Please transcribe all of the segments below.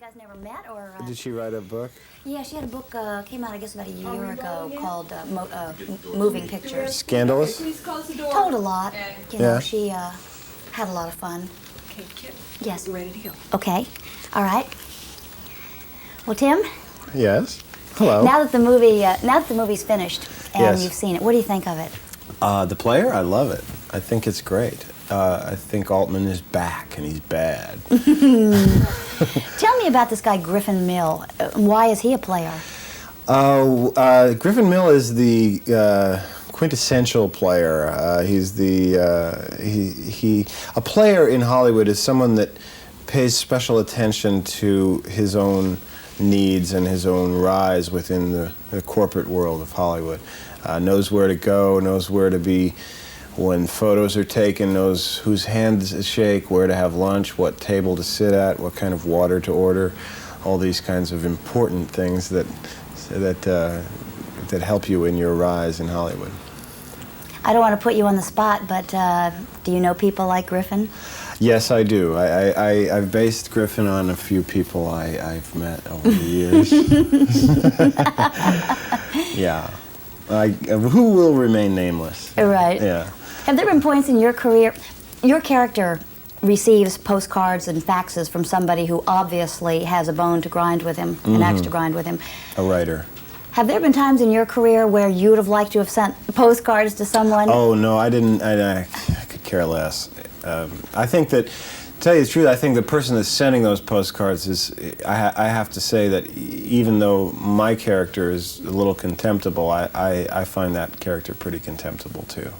guys never met, or? Did she write a book? Yeah, she had a book, came out, I guess, about a year ago, called Moving Pictures. Scandalous? Told a lot. You know, she had a lot of fun. Okay, Kip. Yes. We're ready to go. Okay. All right. Well, Tim? Yes? Hello. Now that the movie's finished and you've seen it, what do you think of it? The player? I love it. I think it's great. I think Altman is back, and he's bad. Tell me about this guy, Griffin Mill. Why is he a player? Griffin Mill is the quintessential player. He's the a player in Hollywood is someone that pays special attention to his own needs and his own rise within the corporate world of Hollywood. Knows where to go, knows where to be when photos are taken, knows whose hands to shake, where to have lunch, what table to sit at, what kind of water to order, all these kinds of important things that help you in your rise in Hollywood. I don't want to put you on the spot, but do you know people like Griffin? Yes, I do. I've based Griffin on a few people I've met over the years. Yeah. Who will remain nameless. Right. Yeah. Have there been points in your career, your character receives postcards and faxes from somebody who obviously has a bone to grind with him, an axe to grind with him? A writer. Have there been times in your career where you would have liked to have sent postcards to someone? Oh, no, I didn't. I could care less. I think that, to tell you the truth, I think the person that's sending those postcards is, I have to say that even though my character is a little contemptible, I find that character pretty contemptible, too.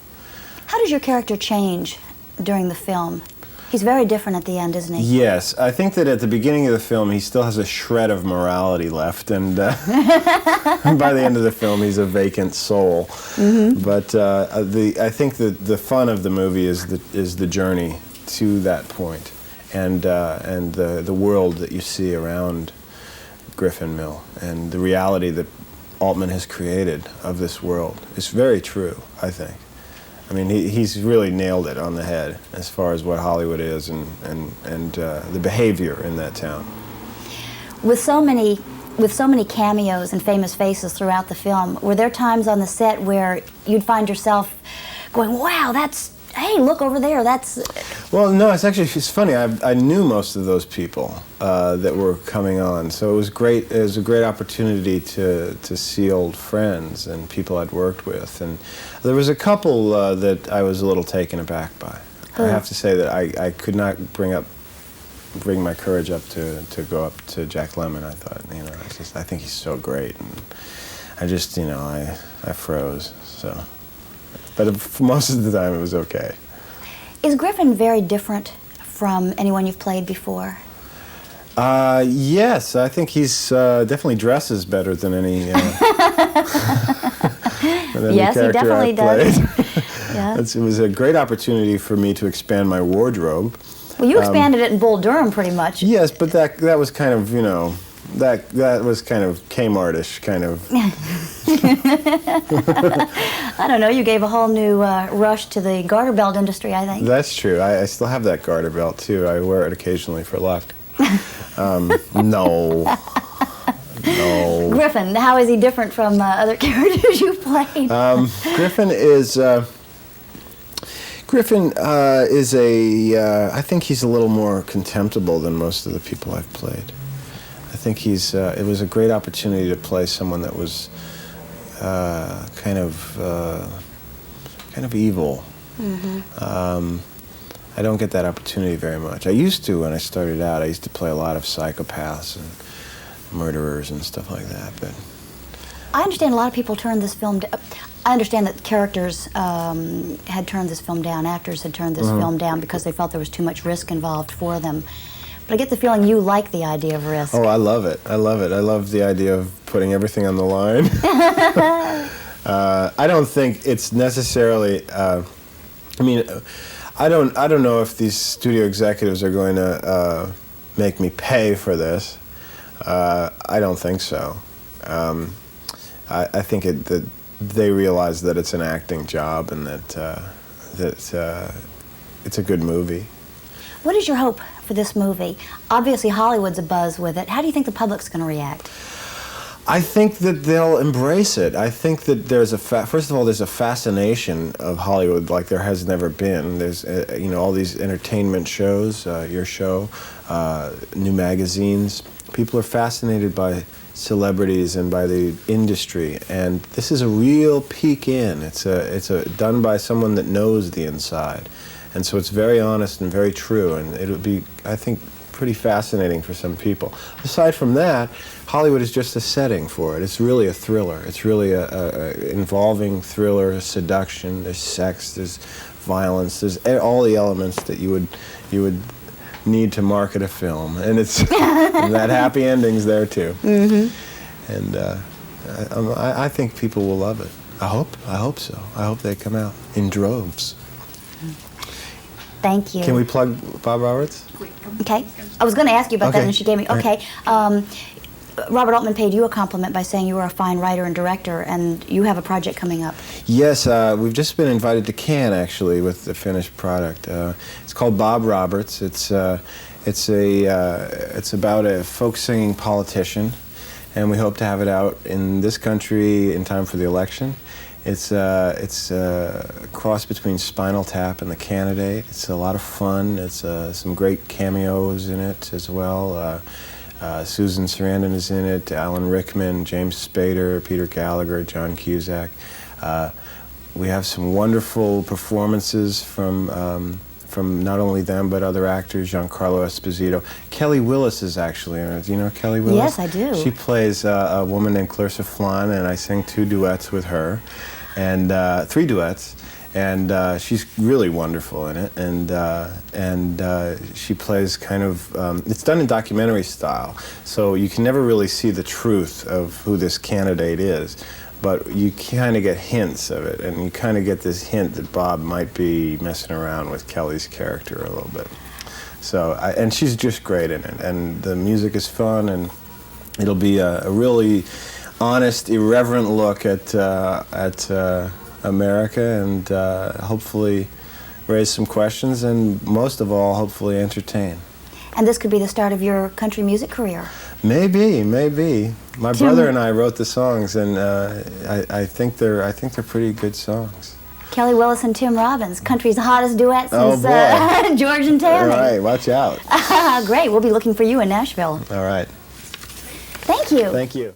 How does your character change during the film? He's very different at the end, isn't he? Yes, I think that at the beginning of the film he still has a shred of morality left, and by the end of the film he's a vacant soul. But I think that the fun of the movie is the journey to that point, and the world that you see around Griffin Mill, and the reality that Altman has created of this world is very true, I think. I mean, he's really nailed it on the head as far as what Hollywood is and the behavior in that town. With so many cameos and famous faces throughout the film, were there times on the set where you'd find yourself going, "Wow, hey, look over there, that's..." Well, no, it's funny. I knew most of those people that were coming on, so it was great. It was a great opportunity to see old friends and people I'd worked with, and there was a couple that I was a little taken aback by. Who? I have to say that I could not bring my courage up to go up to Jack Lemmon. I thought, I think he's so great, and I just, I froze. So, but for most of the time, it was okay. Is Griffin very different from anyone you've played before? Yes, I think he's definitely dresses better than any, Yes, he definitely does. Yeah. It was a great opportunity for me to expand my wardrobe. Well, you expanded it in Bull Durham pretty much. Yes, but that was kind of, that was kind of Kmart-ish, kind of. I don't know, you gave a whole new rush to the garter belt industry, I think. That's true. I still have that garter belt, too. I wear it occasionally for luck. No. No. Griffin, how is he different from other characters you've played? Griffin is I think he's a little more contemptible than most of the people I've played. I think it was a great opportunity to play someone that was kind of evil. I don't get that opportunity very much. I used to when I started out. I used to play a lot of psychopaths and murderers and stuff like that. But I understand a lot of people turned this film down. I understand that characters had turned this film down, actors had turned this film down because they felt there was too much risk involved for them. But I get the feeling you like the idea of risk. Oh, I love it. I love it. I love the idea of putting everything on the line. I don't think it's necessarily. I don't know if these studio executives are going to make me pay for this. I don't think so. I think that they realize that it's an acting job and that it's a good movie. What is your hope for this movie? Obviously, Hollywood's abuzz with it. How do you think the public's going to react? I think that they'll embrace it. I think that there's first of all, there's a fascination of Hollywood like there has never been. There's, you know, all these entertainment shows, your show, new magazines. People are fascinated by celebrities and by the industry, and this is a real peek in. It's done by someone that knows the inside, and so it's very honest and very true, and it'll be, I think, pretty fascinating for some people. Aside from that, Hollywood is just a setting for it. It's really a thriller. It's really a involving thriller, seduction, there's sex, there's violence, there's all the elements that you would need to market a film. And it's and that happy ending's there too. Mm-hmm. And I think people will love it. I hope so. I hope they come out in droves. Thank you. Can we plug Bob Roberts? Okay. I was going to ask you about that, Okay. and she gave me, okay. Robert Altman paid you a compliment by saying you were a fine writer and director, and you have a project coming up. Yes, we've just been invited to Cannes, actually, with the finished product. It's called Bob Roberts. It's about a folk singing politician, and we hope to have it out in this country in time for the election. It's a cross between Spinal Tap and The Candidate. It's a lot of fun. It's some great cameos in it as well. Susan Sarandon is in it, Alan Rickman, James Spader, Peter Gallagher, John Cusack. We have some wonderful performances from not only them but other actors, Giancarlo Esposito. Kelly Willis is actually in it. Do you know Kelly Willis? Yes, I do. She plays a woman named Clarissa Flan, and I sing 2 duets with her, and 3 duets. And she's really wonderful in it, and she plays kind of, it's done in documentary style, so you can never really see the truth of who this candidate is, but you kind of get hints of it, and you kind of get this hint that Bob might be messing around with Kelly's character a little bit. So, and she's just great in it, and the music is fun, and it'll be a really honest, irreverent look at America, and hopefully raise some questions, and most of all, hopefully entertain. And this could be the start of your country music career. Maybe. My brother and I wrote the songs, and I think they're pretty good songs. Kelly Willis and Tim Robbins, country's hottest duet since George and Tammy. All right, watch out. Great, we'll be looking for you in Nashville. All right. Thank you. Thank you.